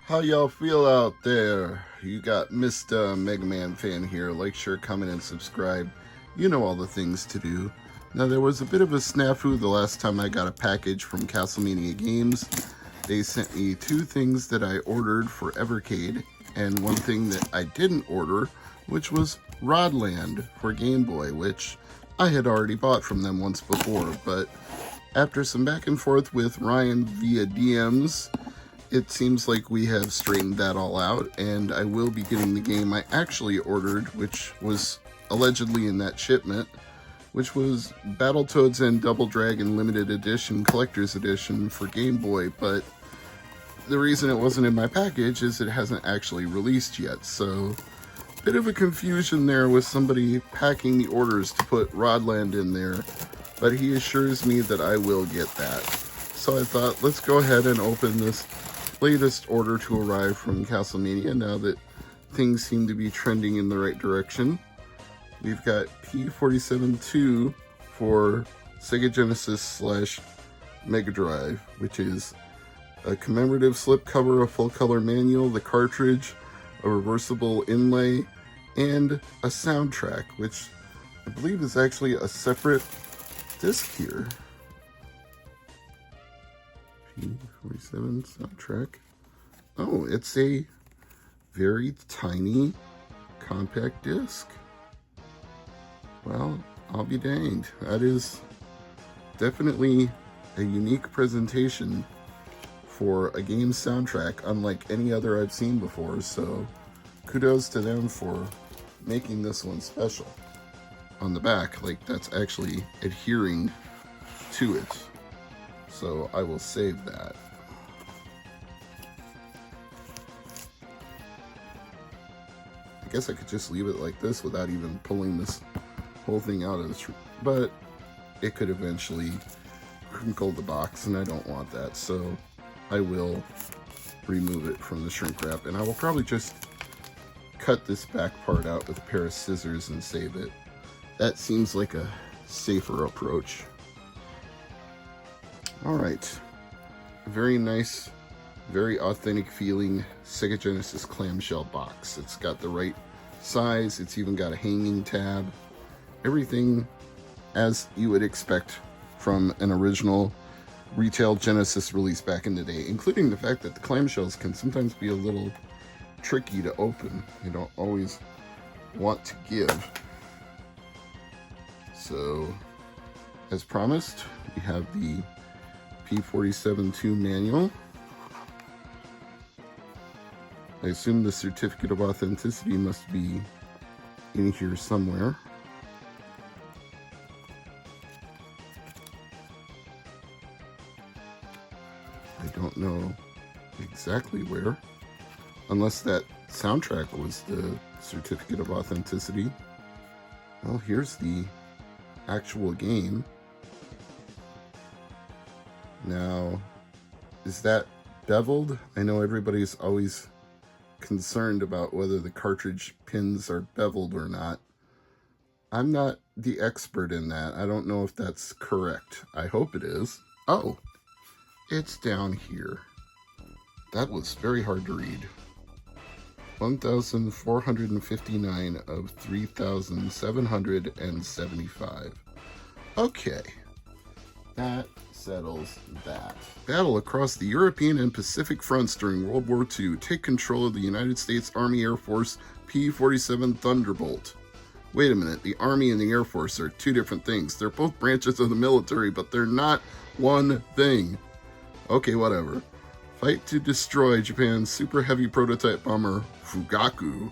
How y'all feel out there? You got Mr. MegaManFan here. Like, share, comment, and subscribe. You know all the things to do. Now, there was a bit of a snafu the last time I got a package from Castlemania Games. They sent me two things that I ordered for Evercade, and one thing that I didn't order, which was Rodland for Game Boy, which I had already bought from them once before. But after some back and forth with Ryan via DMs, it seems like we have straightened that all out, and I will be getting the game I actually ordered, which was allegedly in that shipment, which was Battletoads and Double Dragon Limited Edition Collector's Edition for Game Boy, but the reason it wasn't in my package is it hasn't actually released yet, so bit of a confusion there with somebody packing the orders to put Rodland in there, but he assures me that I will get that. So I thought, let's go ahead and open this latest order to arrive from Castlemania now that things seem to be trending in the right direction. We've got P-47 2 for Sega Genesis / Mega Drive, which is a commemorative slipcover, a full-color manual, the cartridge, a reversible inlay, and a soundtrack, which I believe is actually a separate disc here. P-47 soundtrack. Oh, it's a very tiny compact disc. Well, I'll be danged. That is definitely a unique presentation for a game soundtrack unlike any other I've seen before, so kudos to them for making this one special. On the back, like, that's actually adhering to it. So I will save that. I guess I could just leave it like this without even pulling this whole thing out of the but it could eventually crinkle the box, and I don't want that, so I will remove it from the shrink wrap, and I will probably just cut this back part out with a pair of scissors and save it. That seems like a safer approach. Alright, very nice, very authentic feeling Sega Genesis clamshell box. It's got the right size, it's even got a hanging tab. Everything as you would expect from an original retail Genesis release back in the day, including the fact that the clamshells can sometimes be a little tricky to open. You don't always want to give. So, as promised, we have the P-47 2 manual. I assume the certificate of authenticity must be in here somewhere. I don't know exactly where, unless that soundtrack was the certificate of authenticity. Well, here's the actual game. Now, is that beveled? I know everybody's always concerned about whether the cartridge pins are beveled or not. I'm not the expert in that. I don't know if that's correct. I hope it is. Oh, it's down here. That was very hard to read. 1,459 of 3,775. Okay. That settles that. Battle across the European and Pacific fronts during World War II. Take control of the United States Army Air Force P-47 Thunderbolt. Wait a minute, the Army and the Air Force are two different things. They're both branches of the military, but they're not one thing. Okay, whatever. Fight to destroy Japan's super heavy prototype bomber, Fugaku.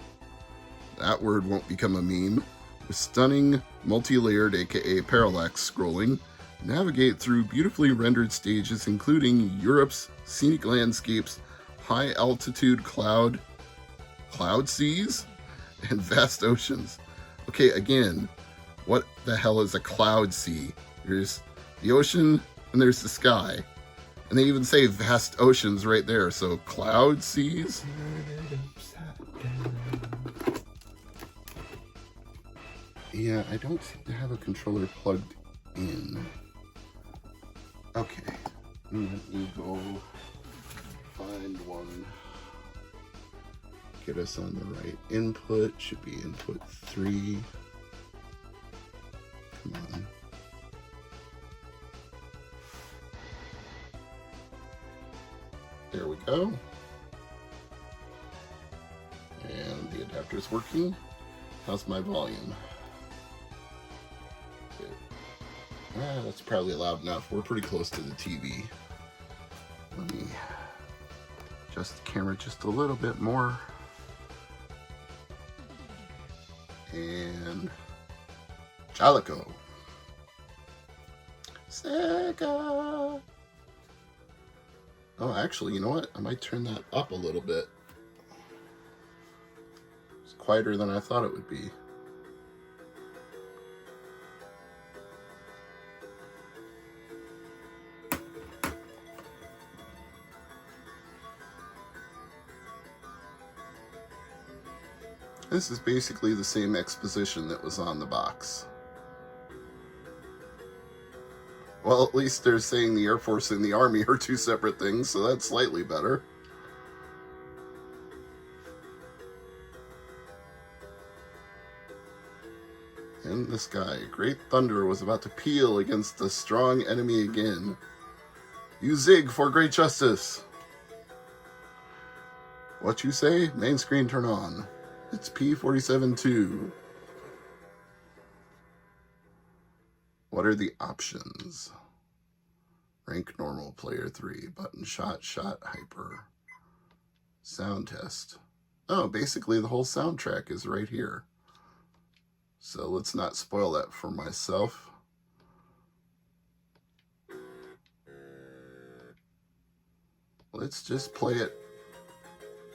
That word won't become a meme. With stunning, multi-layered, aka parallax scrolling, navigate through beautifully rendered stages, including Europe's scenic landscapes, high-altitude cloud seas, and vast oceans. Okay, again, what the hell is a cloud sea? There's the ocean, and there's the sky. And they even say vast oceans right there, so cloud seas? Yeah, I don't seem to have a controller plugged in. Okay, let me go find one. get us on the right input. Should be input 3. Come on. There we go. And the adapter's working. How's my volume? That's probably loud enough. We're pretty close to the TV. Let me adjust the camera just a little bit more. And Jalico. Sega. Oh, actually, you know what? I might turn that up a little bit. It's quieter than I thought it would be. This is basically the same exposition that was on the box. Well, at least they're saying the Air Force and the Army are two separate things, so that's slightly better. In the sky, great thunder was about to peal against the strong enemy again. You zig for great justice. What you say? Main screen turn on. It's P-47 2. What are the options? Rank normal, player 3, button shot, hyper. Sound test. Oh, basically the whole soundtrack is right here. So let's not spoil that for myself. Let's just play it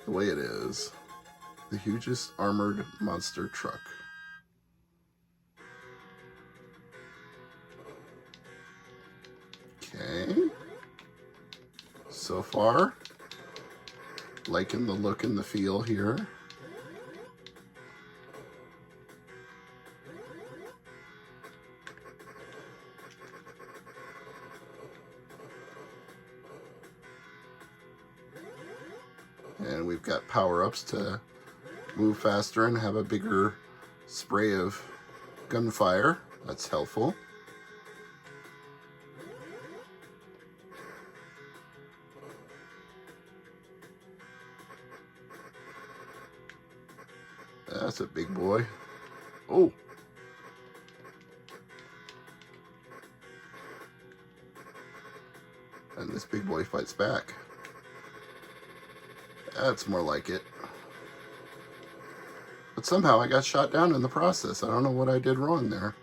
the way it is. The hugest armored monster truck. Okay. So far, liking the look and the feel here. And we've got power-ups to move faster and have a bigger spray of gunfire. That's helpful. That's a big boy. Oh. And this big boy fights back. That's more like it. But somehow I got shot down in the process. I don't know what I did wrong there.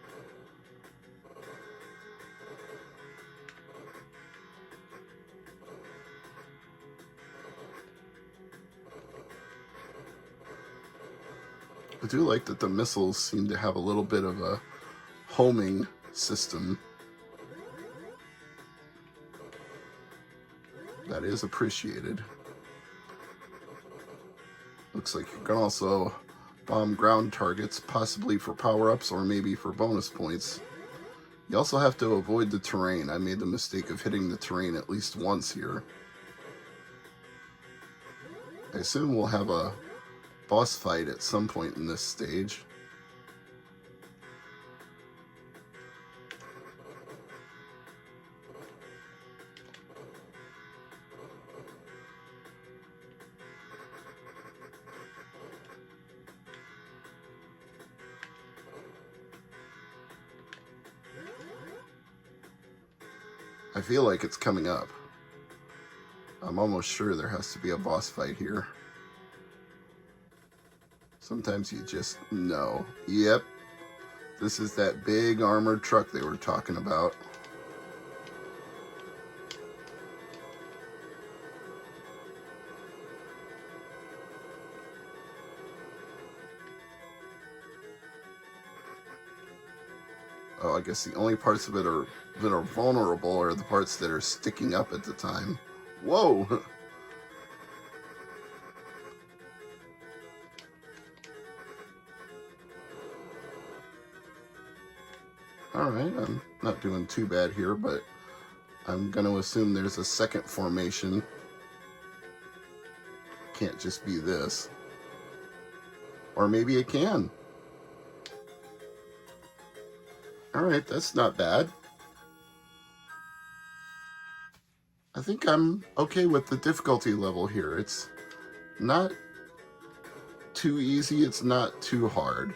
I do like that the missiles seem to have a little bit of a homing system. That is appreciated. Looks like you can also bomb ground targets, possibly for power-ups or maybe for bonus points. You also have to avoid the terrain. I made the mistake of hitting the terrain at least once here. I assume we'll have a boss fight at some point in this stage. I feel like it's coming up. I'm almost sure there has to be a boss fight here. Sometimes you just know. Yep. This is that big armored truck they were talking about. Oh, I guess the only parts of it that are vulnerable are the parts that are sticking up at the time. Whoa! Alright, I'm not doing too bad here, but I'm going to assume there's a second formation. Can't just be this. Or maybe it can. Alright, that's not bad. I think I'm okay with the difficulty level here. It's not too easy, it's not too hard.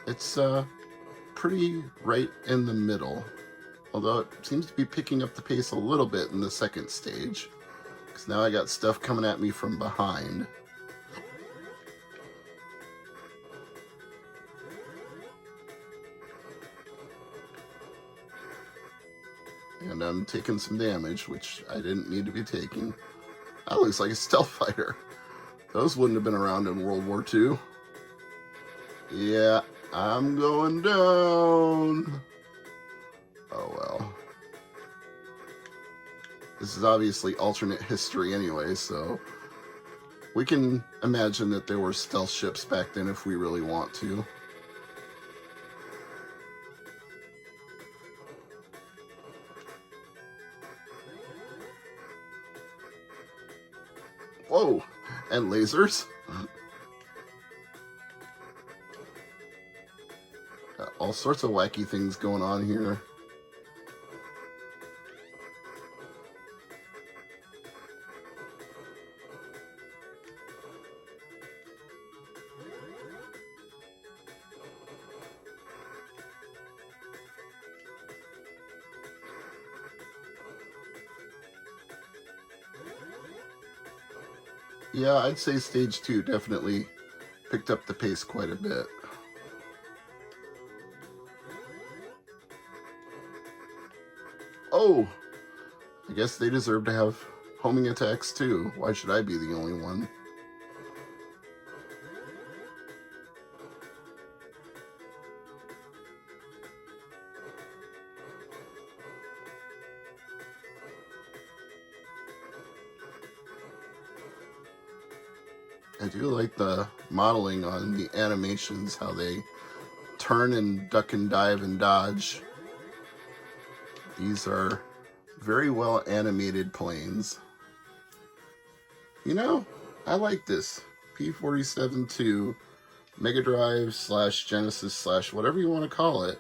It's pretty right in the middle. Although it seems to be picking up the pace a little bit in the second stage. Because now I got stuff coming at me from behind. And I'm taking some damage, which I didn't need to be taking. That looks like a stealth fighter. Those wouldn't have been around in World War II. Yeah, I'm going down. Oh well. This is obviously alternate history anyway, so we can imagine that there were stealth ships back then if we really want to. Whoa, and lasers. Got all sorts of wacky things going on here. Yeah, I'd say stage 2 definitely picked up the pace quite a bit. Oh, I guess they deserve to have homing attacks too. Why should I be the only one? I do like the modeling on the animations, how they turn and duck and dive and dodge. These are very well animated planes. You know, I like this. P-47 2 Mega Drive / Genesis / whatever you want to call it.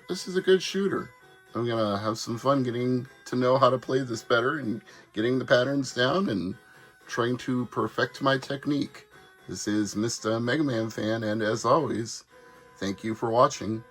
This is a good shooter. I'm gonna have some fun getting to know how to play this better and getting the patterns down and trying to perfect my technique. This is Mr. MegaManFan, and as always, thank you for watching.